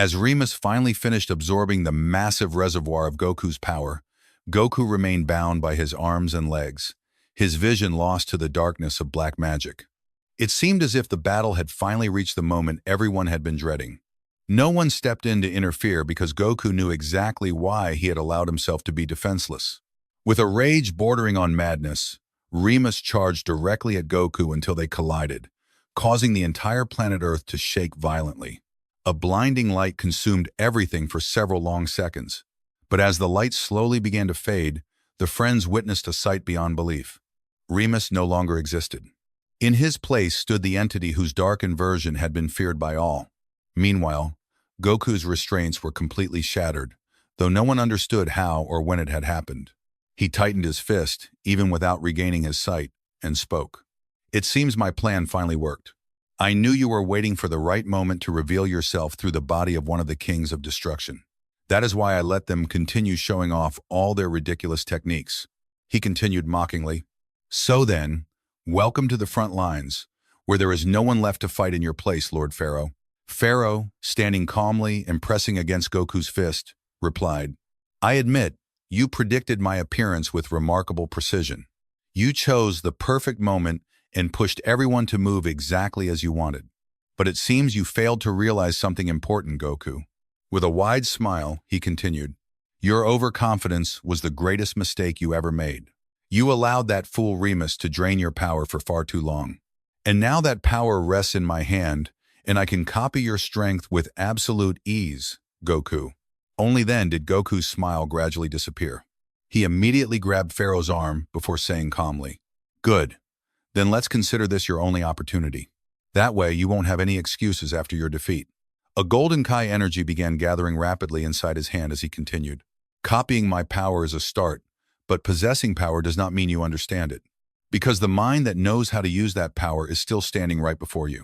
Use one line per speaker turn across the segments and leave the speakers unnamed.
As Remus finally finished absorbing the massive reservoir of Goku's power, Goku remained bound by his arms and legs, his vision lost to the darkness of black magic. It seemed as if the battle had finally reached the moment everyone had been dreading. No one stepped in to interfere because Goku knew exactly why he had allowed himself to be defenseless. With a rage bordering on madness, Remus charged directly at Goku until they collided, causing the entire planet Earth to shake violently. A blinding light consumed everything for several long seconds. But as the light slowly began to fade, the friends witnessed a sight beyond belief. Remus no longer existed. In his place stood the entity whose dark inversion had been feared by all. Meanwhile, Goku's restraints were completely shattered, though no one understood how or when it had happened. He tightened his fist, even without regaining his sight, and spoke. "It seems my plan finally worked. I knew you were waiting for the right moment to reveal yourself through the body of one of the kings of destruction. That is why I let them continue showing off all their ridiculous techniques." He continued mockingly. "So then, welcome to the front lines, where there is no one left to fight in your place, Lord Pharaoh." Pharaoh, standing calmly and pressing against Goku's fist, replied, "I admit, you predicted my appearance with remarkable precision. You chose the perfect moment and pushed everyone to move exactly as you wanted. But it seems you failed to realize something important, Goku." With a wide smile, he continued, "Your overconfidence was the greatest mistake you ever made. You allowed that fool Remus to drain your power for far too long. And now that power rests in my hand, and I can copy your strength with absolute ease, Goku." Only then did Goku's smile gradually disappear. He immediately grabbed Pharaoh's arm before saying calmly, "Good. Then let's consider this your only opportunity. That way you won't have any excuses after your defeat." A golden Kai energy began gathering rapidly inside his hand as he continued. "Copying my power is a start, but possessing power does not mean you understand it. Because the mind that knows how to use that power is still standing right before you."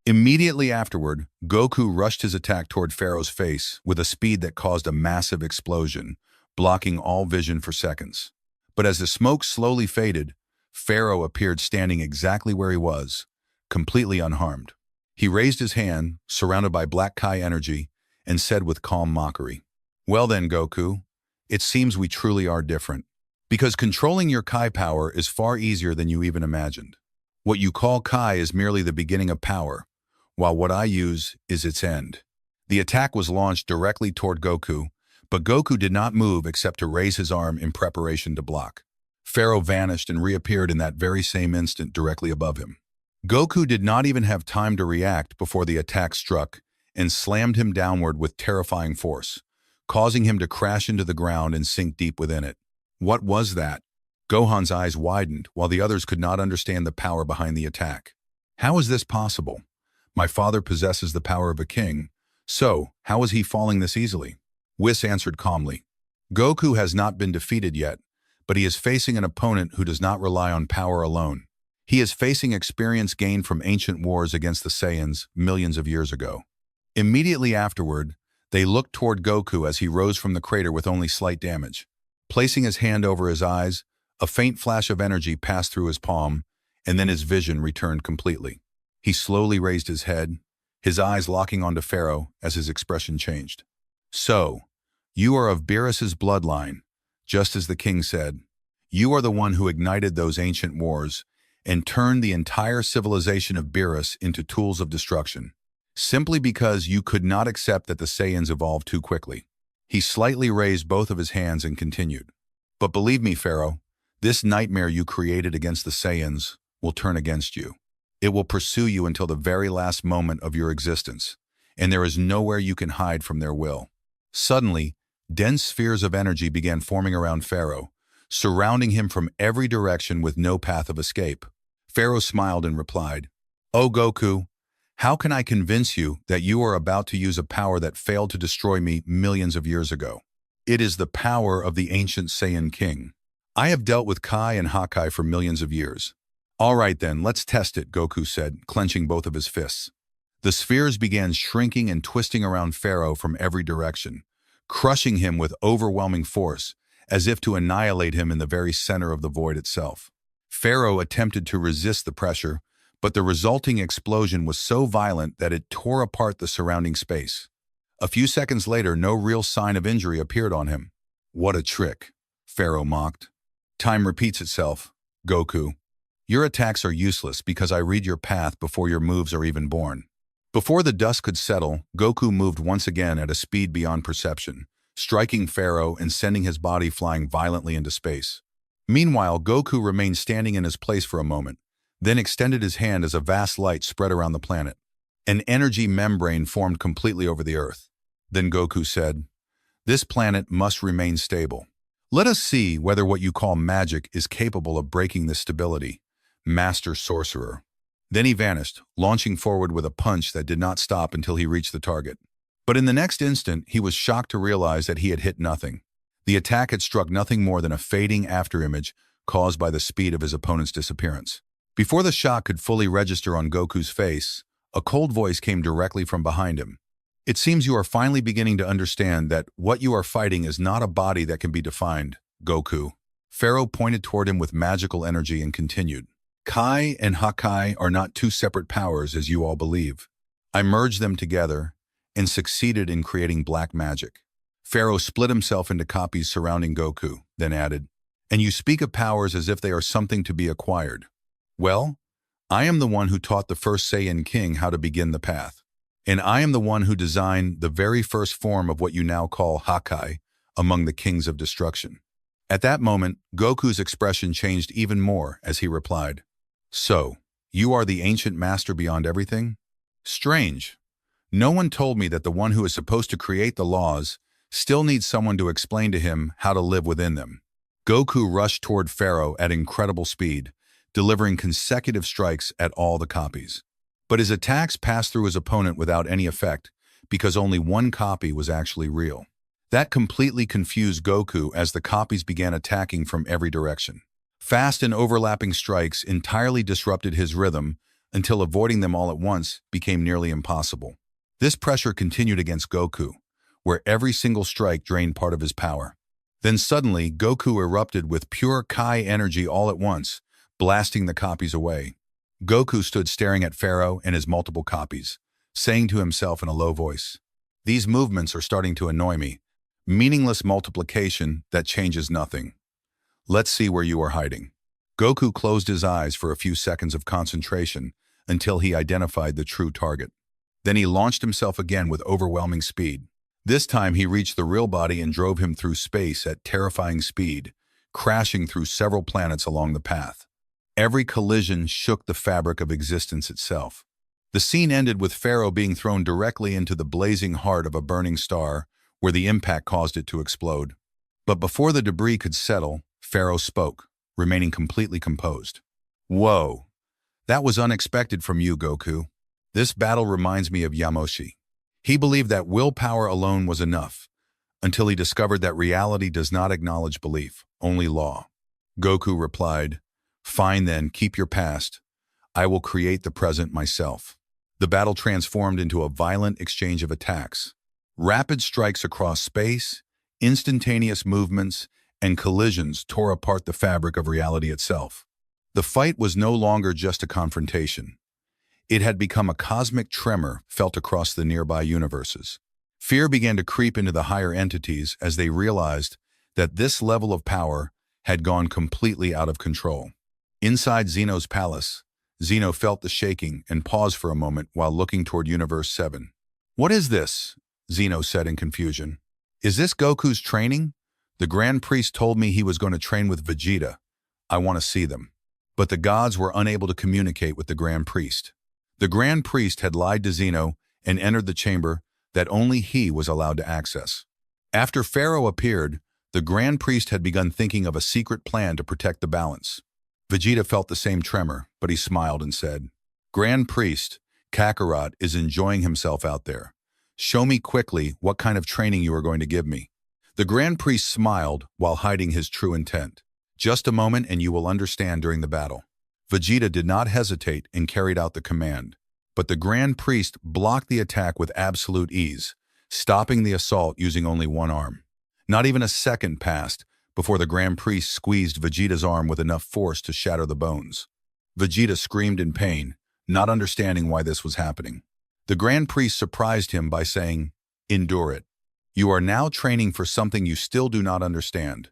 Immediately afterward, Goku rushed his attack toward Pharaoh's face with a speed that caused a massive explosion, blocking all vision for seconds. But as the smoke slowly faded, Pharaoh appeared standing exactly where he was, completely unharmed. He raised his hand, surrounded by black Kai energy, and said with calm mockery, "Well then, Goku, it seems we truly are different. Because controlling your Kai power is far easier than you even imagined. What you call Kai is merely the beginning of power, while what I use is its end." The attack was launched directly toward Goku, but Goku did not move except to raise his arm in preparation to block. Pharaoh vanished and reappeared in that very same instant directly above him. Goku did not even have time to react before the attack struck and slammed him downward with terrifying force, causing him to crash into the ground and sink deep within it. What was that? Gohan's eyes widened while the others could not understand the power behind the attack. How is this possible? My father possesses the power of a king, so how is he falling this easily? Whis answered calmly. Goku has not been defeated yet, but he is facing an opponent who does not rely on power alone. He is facing experience gained from ancient wars against the Saiyans millions of years ago. Immediately afterward, they looked toward Goku as he rose from the crater with only slight damage. Placing his hand over his eyes, a faint flash of energy passed through his palm, and then his vision returned completely. He slowly raised his head, his eyes locking onto Pharaoh as his expression changed. "So, you are of Beerus's bloodline, just as the king said. You are the one who ignited those ancient wars and turned the entire civilization of Beerus into tools of destruction, simply because you could not accept that the Saiyans evolved too quickly." He slightly raised both of his hands and continued. "But believe me, Pharaoh, this nightmare you created against the Saiyans will turn against you. It will pursue you until the very last moment of your existence, and there is nowhere you can hide from their will." Suddenly, dense spheres of energy began forming around Pharaoh, surrounding him from every direction with no path of escape. Pharaoh smiled and replied, "Oh Goku, how can I convince you that you are about to use a power that failed to destroy me millions of years ago? It is the power of the ancient Saiyan king. I have dealt with Kai and Hakai for millions of years." "All right then, let's test it," Goku said, clenching both of his fists. The spheres began shrinking and twisting around Pharaoh from every direction, crushing him with overwhelming force, as if to annihilate him in the very center of the void itself. Pharaoh attempted to resist the pressure, but the resulting explosion was so violent that it tore apart the surrounding space. A few seconds later, no real sign of injury appeared on him. What a trick, Pharaoh mocked. Time repeats itself, Goku. Your attacks are useless because I read your path before your moves are even born. Before the dust could settle, Goku moved once again at a speed beyond perception, striking Pharaoh and sending his body flying violently into space. Meanwhile, Goku remained standing in his place for a moment, then extended his hand as a vast light spread around the planet. An energy membrane formed completely over the Earth. Then Goku said, "This planet must remain stable. Let us see whether what you call magic is capable of breaking this stability, Master Sorcerer." Then he vanished, launching forward with a punch that did not stop until he reached the target. But in the next instant, he was shocked to realize that he had hit nothing. The attack had struck nothing more than a fading afterimage caused by the speed of his opponent's disappearance. Before the shock could fully register on Goku's face, a cold voice came directly from behind him. "It seems you are finally beginning to understand that what you are fighting is not a body that can be defined, Goku." Pharaoh pointed toward him with magical energy and continued, "Kai and Hakai are not two separate powers as you all believe. I merged them together and succeeded in creating black magic." Pharaoh split himself into copies surrounding Goku, then added, "And you speak of powers as if they are something to be acquired. Well, I am the one who taught the first Saiyan king how to begin the path. And I am the one who designed the very first form of what you now call Hakai among the kings of destruction." At that moment, Goku's expression changed even more as he replied, "So, you are the ancient master beyond everything? Strange. No one told me that the one who is supposed to create the laws still needs someone to explain to him how to live within them." Goku rushed toward Pharaoh at incredible speed, delivering consecutive strikes at all the copies. But his attacks passed through his opponent without any effect because only one copy was actually real. That completely confused Goku as the copies began attacking from every direction. Fast and overlapping strikes entirely disrupted his rhythm until avoiding them all at once became nearly impossible. This pressure continued against Goku, where every single strike drained part of his power. Then suddenly, Goku erupted with pure Kai energy all at once, blasting the copies away. Goku stood staring at Pharaoh and his multiple copies, saying to himself in a low voice, "These movements are starting to annoy me. Meaningless multiplication that changes nothing. Let's see where you are hiding." Goku closed his eyes for a few seconds of concentration until he identified the true target. Then he launched himself again with overwhelming speed. This time he reached the real body and drove him through space at terrifying speed, crashing through several planets along the path. Every collision shook the fabric of existence itself. The scene ended with Pharaoh being thrown directly into the blazing heart of a burning star, where the impact caused it to explode. But before the debris could settle, Pharaoh spoke, remaining completely composed. "Whoa, that was unexpected from you, Goku. This battle reminds me of Yamoshi. He believed that willpower alone was enough, until he discovered that reality does not acknowledge belief, only law." Goku replied, "Fine then, keep your past. I will create the present myself." The battle transformed into a violent exchange of attacks. Rapid strikes across space, instantaneous movements, and collisions tore apart the fabric of reality itself. The fight was no longer just a confrontation. It had become a cosmic tremor felt across the nearby universes. Fear began to creep into the higher entities as they realized that this level of power had gone completely out of control. Inside Zeno's palace, Zeno felt the shaking and paused for a moment while looking toward Universe 7. "What is this?" Zeno said in confusion. "Is this Goku's training? The Grand Priest told me he was going to train with Vegeta. I want to see them." But the gods were unable to communicate with the Grand Priest. The Grand Priest had lied to Zeno and entered the chamber that only he was allowed to access. After Pharaoh appeared, the Grand Priest had begun thinking of a secret plan to protect the balance. Vegeta felt the same tremor, but he smiled and said, "Grand Priest, Kakarot is enjoying himself out there. Show me quickly what kind of training you are going to give me." The Grand Priest smiled while hiding his true intent. "Just a moment and you will understand during the battle." Vegeta did not hesitate and carried out the command. But the Grand Priest blocked the attack with absolute ease, stopping the assault using only one arm. Not even a second passed before the Grand Priest squeezed Vegeta's arm with enough force to shatter the bones. Vegeta screamed in pain, not understanding why this was happening. The Grand Priest surprised him by saying, Endure it. You are now training for something you still do not understand.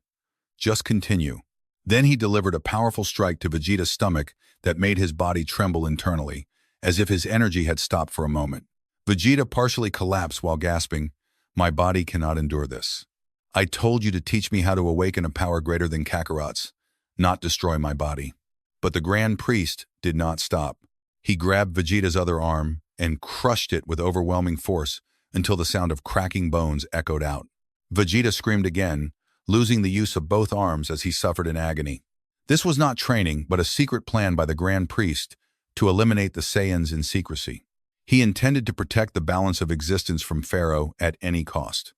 Just continue. Then he delivered a powerful strike to Vegeta's stomach that made his body tremble internally, as if his energy had stopped for a moment. Vegeta partially collapsed while gasping, "My body cannot endure this. I told you to teach me how to awaken a power greater than Kakarot's, not destroy my body." But the Grand Priest did not stop. He grabbed Vegeta's other arm and crushed it with overwhelming force until the sound of cracking bones echoed out. Vegeta screamed again, losing the use of both arms as he suffered in agony. This was not training, but a secret plan by the Grand Priest to eliminate the Saiyans in secrecy. He intended to protect the balance of existence from Pharaoh at any cost.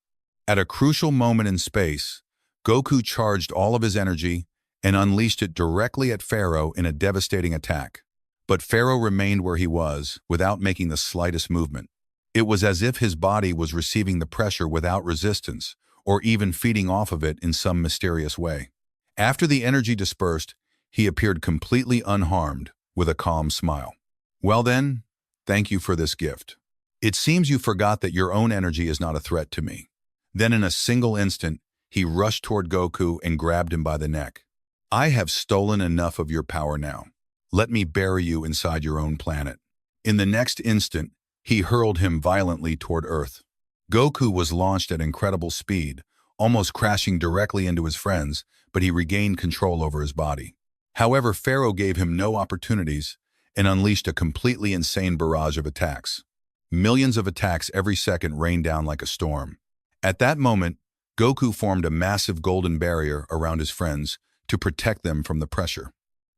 At a crucial moment in space, Goku charged all of his energy and unleashed it directly at Pharaoh in a devastating attack. But Pharaoh remained where he was, without making the slightest movement. It was as if his body was receiving the pressure without resistance, or even feeding off of it in some mysterious way. After the energy dispersed, he appeared completely unharmed, with a calm smile. "Well then, thank you for this gift. It seems you forgot that your own energy is not a threat to me." Then in a single instant, he rushed toward Goku and grabbed him by the neck. "I have stolen enough of your power now. Let me bury you inside your own planet." In the next instant, he hurled him violently toward Earth. Goku was launched at incredible speed, almost crashing directly into his friends, but he regained control over his body. However, Pharaoh gave him no opportunities and unleashed a completely insane barrage of attacks. Millions of attacks every second rained down like a storm. At that moment, Goku formed a massive golden barrier around his friends to protect them from the pressure.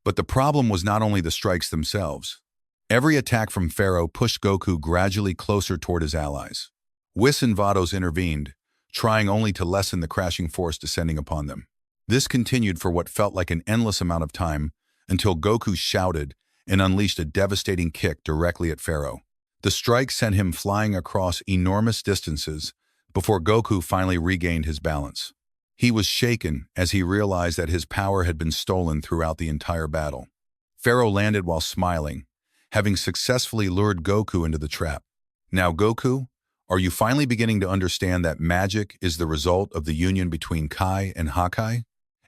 But the problem was not only the strikes themselves. Every attack from Pharaoh pushed Goku gradually closer toward his allies. Whis and Vados intervened, trying only to lessen the crashing force descending upon them. This continued for what felt like an endless amount of time until Goku shouted and unleashed a devastating kick directly at Pharaoh. The strike sent him flying across enormous distances before Goku finally regained his balance. He was shaken as he realized that his power had been stolen throughout the entire battle. Pharaoh landed while smiling, having successfully lured Goku into the trap. "Now, Goku, are you finally beginning to understand that magic is the result of the union between Kai and Hakai?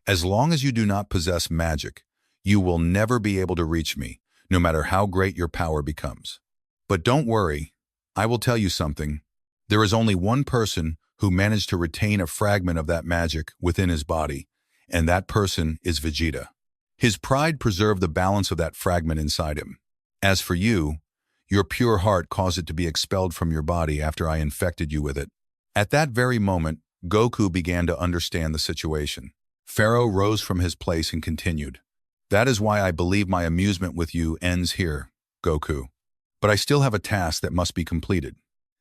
As long as you do not possess magic, you will never be able to reach me, no matter how great your power becomes. But don't worry, I will tell you something. There is only one person who managed to retain a fragment of that magic within his body, and that person is Vegeta. His pride preserved the balance of that fragment inside him. As for you, your pure heart caused it to be expelled from your body after I infected you with it." At that very moment, Goku began to understand the situation. Pharaoh rose from his place and continued, "That is why I believe my amusement with you ends here, Goku. But I still have a task that must be completed."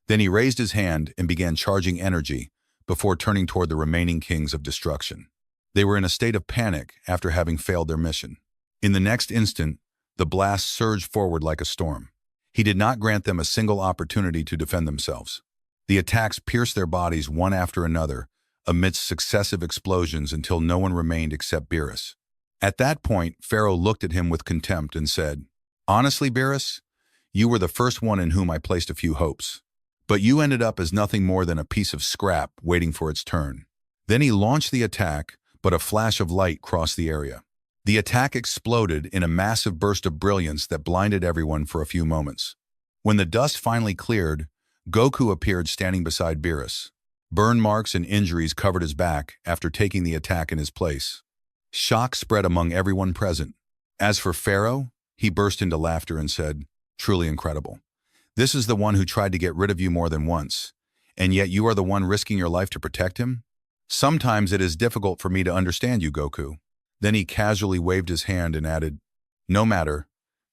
Then he raised his hand and began charging energy before turning toward the remaining kings of destruction. They were in a state of panic after having failed their mission. In the next instant, the blast surged forward like a storm. He did not grant them a single opportunity to defend themselves. The attacks pierced their bodies one after another, amidst successive explosions until no one remained except Beerus. At that point, Pharaoh looked at him with contempt and said, "Honestly, Beerus, you were the first one in whom I placed a few hopes. But you ended up as nothing more than a piece of scrap waiting for its turn." Then he launched the attack, but a flash of light crossed the area. The attack exploded in a massive burst of brilliance that blinded everyone for a few moments. When the dust finally cleared, Goku appeared standing beside Beerus. Burn marks and injuries covered his back after taking the attack in his place. Shock spread among everyone present. As for Pharaoh, he burst into laughter and said, "Truly incredible. This is the one who tried to get rid of you more than once, and yet you are the one risking your life to protect him? Sometimes it is difficult for me to understand you, Goku." Then he casually waved his hand and added, "No matter.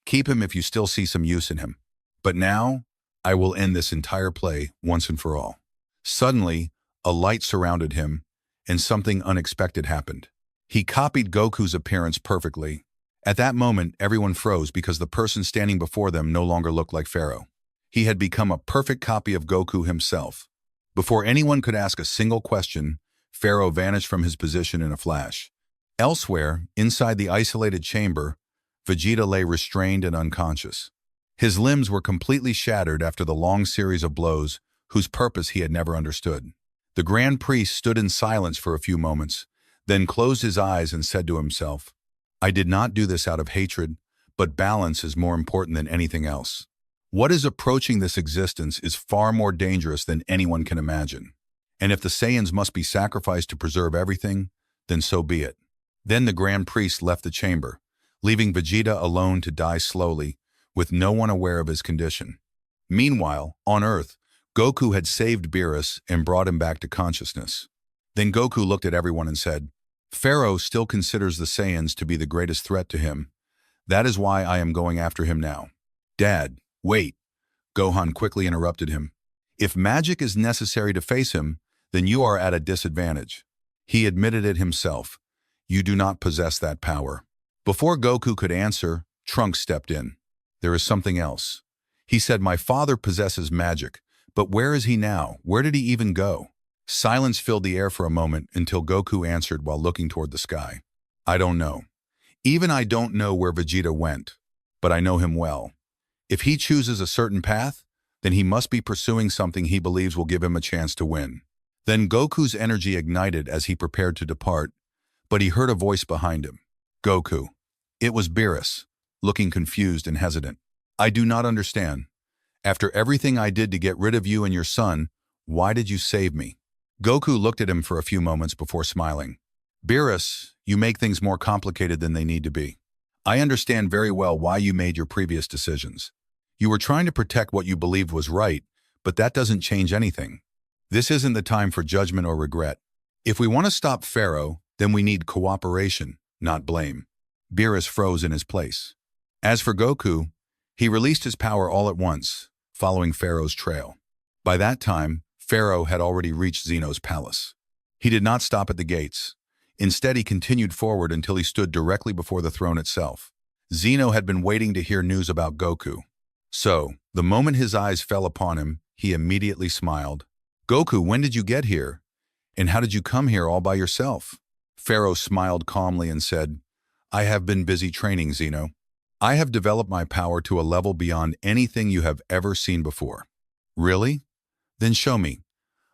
Keep him if you still see some use in him. But now, I will end this entire play once and for all." Suddenly, a light surrounded him, and something unexpected happened. He copied Goku's appearance perfectly. At that moment, everyone froze because the person standing before them no longer looked like Pharaoh. He had become a perfect copy of Goku himself. Before anyone could ask a single question, Pharaoh vanished from his position in a flash. Elsewhere, inside the isolated chamber, Vegeta lay restrained and unconscious. His limbs were completely shattered after the long series of blows whose purpose he had never understood. The Grand Priest stood in silence for a few moments, then closed his eyes and said to himself, "I did not do this out of hatred, but balance is more important than anything else. What is approaching this existence is far more dangerous than anyone can imagine. And if the Saiyans must be sacrificed to preserve everything, then so be it." Then the Grand Priest left the chamber, leaving Vegeta alone to die slowly, with no one aware of his condition. Meanwhile, on Earth, Goku had saved Beerus and brought him back to consciousness. Then Goku looked at everyone and said, "Pharaoh still considers the Saiyans to be the greatest threat to him. That is why I am going after him now." "Dad, wait," Gohan quickly interrupted him. "If magic is necessary to face him, then you are at a disadvantage." He admitted it himself. "You do not possess that power." Before Goku could answer, Trunks stepped in. "There is something else." He said, "My father possesses magic, but where is he now? Where did he even go?" Silence filled the air for a moment until Goku answered while looking toward the sky. "I don't know. Even I don't know where Vegeta went, but I know him well. If he chooses a certain path, then he must be pursuing something he believes will give him a chance to win." Then Goku's energy ignited as he prepared to depart, but he heard a voice behind him. "Goku." It was Beerus, looking confused and hesitant. "I do not understand. After everything I did to get rid of you and your son, why did you save me?" Goku looked at him for a few moments before smiling. "Beerus, you make things more complicated than they need to be. I understand very well why you made your previous decisions. You were trying to protect what you believed was right, but that doesn't change anything. This isn't the time for judgment or regret. If we want to stop Pharaoh, then we need cooperation, not blame." Beerus froze in his place. As for Goku, he released his power all at once, following Pharaoh's trail. By that time, Pharaoh had already reached Zeno's palace. He did not stop at the gates. Instead, he continued forward until he stood directly before the throne itself. Zeno had been waiting to hear news about Goku. So, the moment his eyes fell upon him, he immediately smiled. "Goku, when did you get here? And how did you come here all by yourself?" Pharaoh smiled calmly and said, "I have been busy training, Zeno. I have developed my power to a level beyond anything you have ever seen before." "Really? Then show me.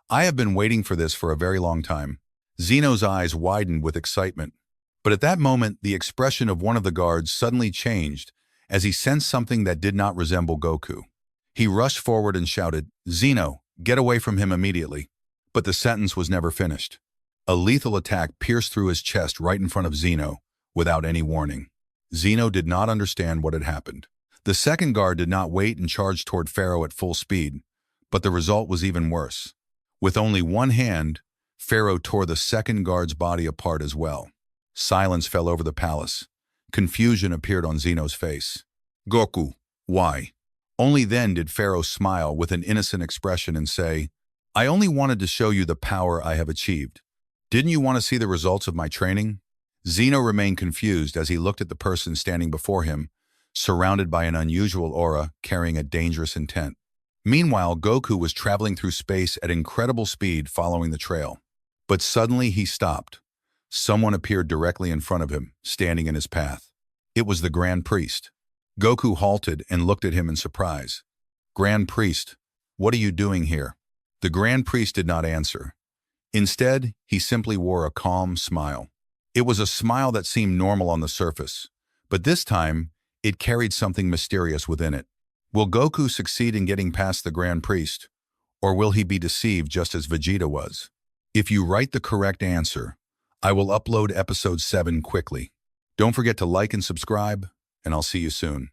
I have been waiting for this for a very long time." Zeno's eyes widened with excitement. But at that moment, the expression of one of the guards suddenly changed as he sensed something that did not resemble Goku. He rushed forward and shouted, "Zeno, get away from him immediately." But the sentence was never finished. A lethal attack pierced through his chest right in front of Zeno, without any warning. Zeno did not understand what had happened. The second guard did not wait and charged toward Pharaoh at full speed, but the result was even worse. With only one hand, Pharaoh tore the second guard's body apart as well. Silence fell over the palace. Confusion appeared on Zeno's face. "Goku, why?" Only then did Pharaoh smile with an innocent expression and say, "I only wanted to show you the power I have achieved. Didn't you want to see the results of my training?" Zeno remained confused as he looked at the person standing before him, surrounded by an unusual aura carrying a dangerous intent. Meanwhile, Goku was traveling through space at incredible speed following the trail. But suddenly he stopped. Someone appeared directly in front of him, standing in his path. It was the Grand Priest. Goku halted and looked at him in surprise. "Grand Priest, what are you doing here?" The Grand Priest did not answer. Instead, he simply wore a calm smile. It was a smile that seemed normal on the surface, but this time, it carried something mysterious within it. Will Goku succeed in getting past the Grand Priest, or will he be deceived just as Vegeta was? If you write the correct answer, I will upload episode 7 quickly. Don't forget to like and subscribe, and I'll see you soon.